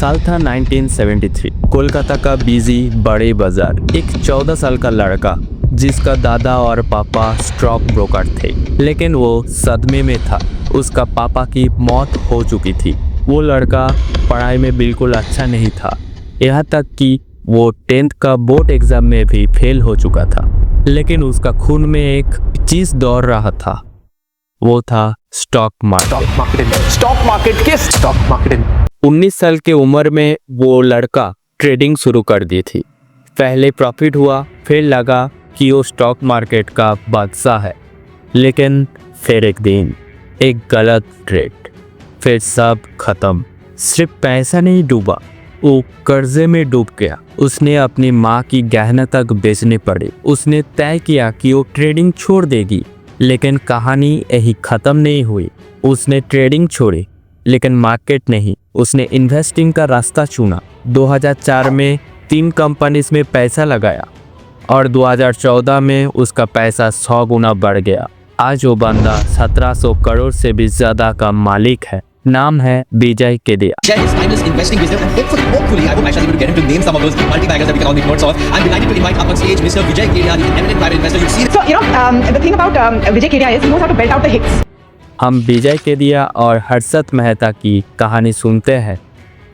साल था 1973। कोलकाता का बिजी बड़े बाजार। एक 14 साल का लड़का जिसका दादा और पापा स्टॉक ब्रोकर थे, लेकिन वो सदमे में था। उसका पापा की मौत हो चुकी थी। वो लड़का पढ़ाई में बिल्कुल अच्छा नहीं था, यहाँ तक कि वो 10th का बोर्ड एग्जाम में भी फेल हो चुका था। लेकिन उसका खून में एक चीज दौड़ रहा था, वो था स्टॉक मार्केट। 19 साल की उम्र में वो लड़का ट्रेडिंग शुरू कर दी थी। पहले प्रॉफिट हुआ, फिर लगा कि वो स्टॉक मार्केट का बादशाह है। लेकिन फिर एक दिन एक गलत ट्रेड, फिर सब खत्म। सिर्फ पैसा नहीं डूबा, वो कर्जे में डूब गया। उसने अपनी माँ की गहना तक बेचने पड़े। उसने तय किया कि वो ट्रेडिंग छोड़ देगी, लेकिन कहानी यही ख़त्म नहीं हुई। उसने ट्रेडिंग छोड़ी, लेकिन मार्केट नहीं। उसने इन्वेस्टिंग का रास्ता चुना। 2004 में 3 कंपनीज में पैसा लगाया और 2014 में उसका पैसा 100 गुना बढ़ गया। आज वो बंदा 1700 करोड़ से भी ज़्यादा का मालिक है। नाम है विजय केदिया। हम विजय केदिया और हर्षद मेहता की कहानी सुनते हैं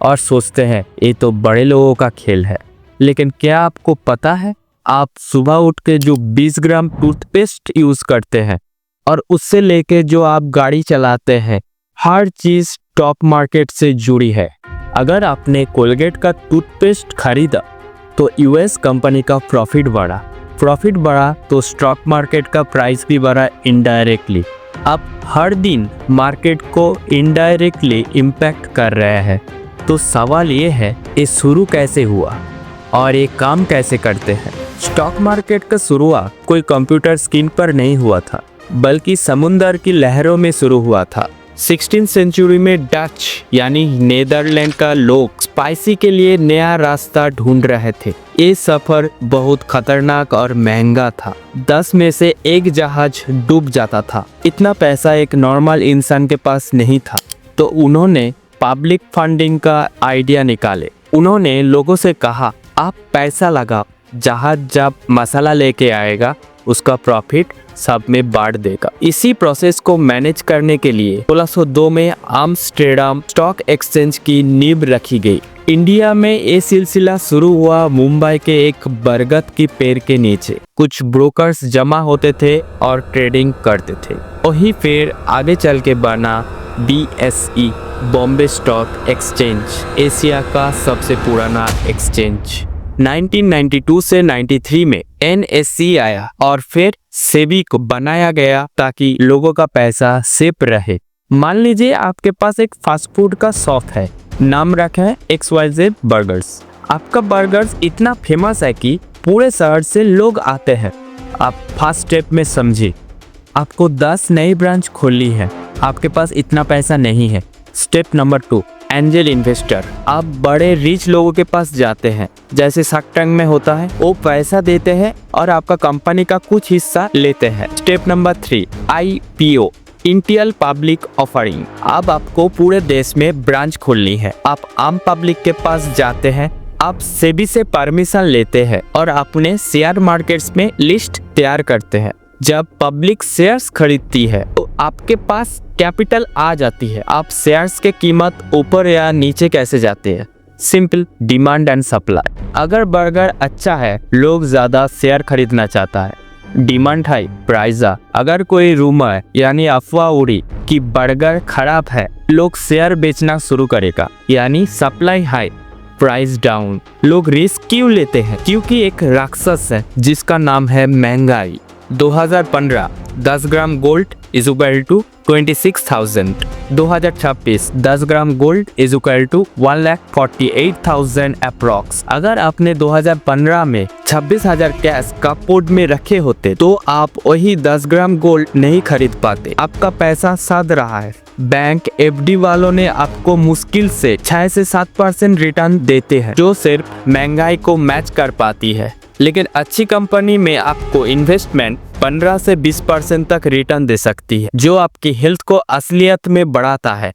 और सोचते हैं ये तो बड़े लोगों का खेल है। लेकिन क्या आपको पता है, आप सुबह उठ के जो 20 ग्राम टूथपेस्ट यूज करते हैं और उससे लेके जो आप गाड़ी चलाते हैं, हर चीज स्टॉक मार्केट से जुड़ी है। अगर आपने कोलगेट का टूथपेस्ट खरीदा तो यूएस कंपनी का प्रॉफिट बढ़ा तो स्टॉक मार्केट का प्राइस भी बढ़ा इनडायरेक्टली। आप हर दिन मार्केट को इनडायरेक्टली इम्पैक्ट कर रहे हैं। तो सवाल ये है, ये शुरू कैसे हुआ और ये काम कैसे करते हैं? स्टॉक मार्केट का शुरुआत कोई कंप्यूटर स्क्रीन पर नहीं हुआ था, बल्कि समुंदर की लहरों में शुरू हुआ था। 16th सेंचुरी में डच यानी नीदरलैंड का लोग स्पाइसी के लिए नया रास्ता ढूंढ रहे थे। ये सफर बहुत खतरनाक और महंगा था। 10 में से 1 जहाज डूब जाता था। इतना पैसा एक नॉर्मल इंसान के पास नहीं था। तो उन्होंने पब्लिक फंडिंग का आइडिया निकाले। उन्होंने लोगों से कहा, आप पैसा लगाओ, जहाज जब मसाला लेके आएगा उसका प्रॉफिट सब में बांट देगा। इसी प्रोसेस को मैनेज करने के लिए 1602 में आम्स्टरडम स्टॉक एक्सचेंज की नींव रखी गई। इंडिया में ये सिलसिला शुरू हुआ मुंबई के एक बरगद की पेड़ के नीचे। कुछ ब्रोकर्स जमा होते थे और ट्रेडिंग करते थे। वही फिर आगे चल के बना BSE, Bombay stock exchange, Asia का सबसे पुराना एक्सचेंज। 1992 से 93 में NSE आया और फिर सेबी को बनाया गया ताकि लोगों का पैसा सेफ रहे। मान लीजिए आपके पास एक फास्ट फूड का शॉप है, नाम रखा है XYZ बर्गर्स। आपका बर्गर्स इतना फेमस है कि पूरे शहर से लोग आते हैं। आप फर्स्ट स्टेप में समझिए, आपको 10 नई ब्रांच खोलनी है, आपके पास इतना पैसा नहीं है। Step number 2, angel investor. आप बड़े रिच लोगों के पास जाते हैं, जैसे शार्क टैंक में होता है। वो पैसा देते हैं और आपका कंपनी का कुछ हिस्सा लेते हैं। Step number 3, IPO, Indian public offering. अब आपको पूरे देश में ब्रांच खोलनी है। आप आम पब्लिक के पास जाते हैं, आप सेबी से परमिशन लेते हैं और अपने शेयर मार्केट्स में लिस्ट तैयार करते हैं। जब पब्लिक शेयर्स खरीदती है तो आपके पास कैपिटल आ जाती है। आप शेयर्स के कीमत ऊपर या नीचे कैसे जाते हैं? Simple, demand and supply. अगर बर्गर अच्छा है, लोग ज्यादा शेयर खरीदना चाहता है। डिमांड हाई, प्राइस आ। अगर कोई रूमर यानी अफवाह उड़ी कि बर्गर खराब है, लोग शेयर बेचना शुरू करेगा, यानी सप्लाई हाई, प्राइस डाउन। लोग रिस्क क्यों लेते हैं? क्योंकि एक राक्षस है जिसका नाम है महंगाई। 2015 10 gram gold is equal to 26,000। 2026 10 gram gold is equal to 1,48,000 approx. अगर आपने 2015 में 26,000 कैश कपबोर्ड में रखे होते तो आप वही 10 ग्राम गोल्ड नहीं खरीद पाते। आपका पैसा सड़ रहा है। बैंक FD वालों ने आपको मुश्किल से 6 से 7% रिटर्न देते हैं, जो सिर्फ महंगाई को मैच कर पाती है। लेकिन अच्छी कंपनी में आपको इन्वेस्टमेंट 15 से 20% तक रिटर्न दे सकती है, जो आपकी हेल्थ को असलियत में बढ़ाता है।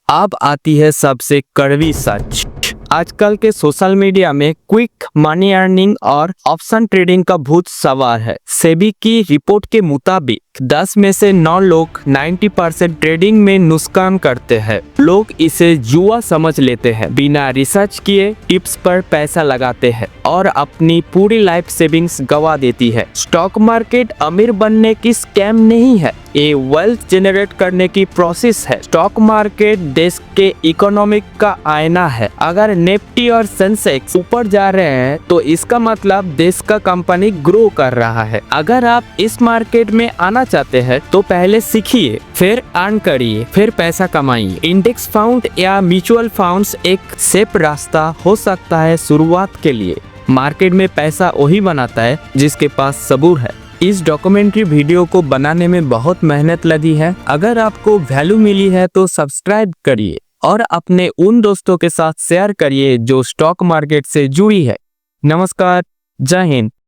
अब आती है सबसे कड़वी सच, आजकल के सोशल मीडिया में क्विक मनी अर्निंग और ऑप्शन ट्रेडिंग का भूत सवार है। सेबी की रिपोर्ट के मुताबिक 10 में से 9 लोग 90% ट्रेडिंग में नुकसान करते हैं। लोग इसे जुआ समझ लेते हैं, बिना रिसर्च किए टिप्स पर पैसा लगाते हैं और अपनी पूरी लाइफ सेविंग्स गवा देती है। स्टॉक मार्केट अमीर बनने की स्कैम नहीं है, ये वेल्थ जनरेट करने की प्रोसेस है। स्टॉक मार्केट देश के इकोनॉमिक का आईना है। अगर निफ्टी और सेंसेक्स ऊपर जा रहे हैं तो इसका मतलब देश का कंपनी ग्रो कर रहा है। अगर आप इस मार्केट में आना चाहते हैं तो पहले सीखिए, फिर अर्न करिए, फिर पैसा कमाइए। इंडेक्स फंड या म्यूचुअल फंड्स एक सेफ रास्ता हो सकता है शुरुआत के लिए। मार्केट में पैसा वही बनाता है जिसके पास सबूर है। इस डॉक्यूमेंट्री वीडियो को बनाने में बहुत मेहनत लगी है। अगर आपको वैल्यू मिली है तो सब्सक्राइब करिए और अपने उन दोस्तों के साथ शेयर करिए जो स्टॉक मार्केट से जुड़ी है। नमस्कार, जय हिंद।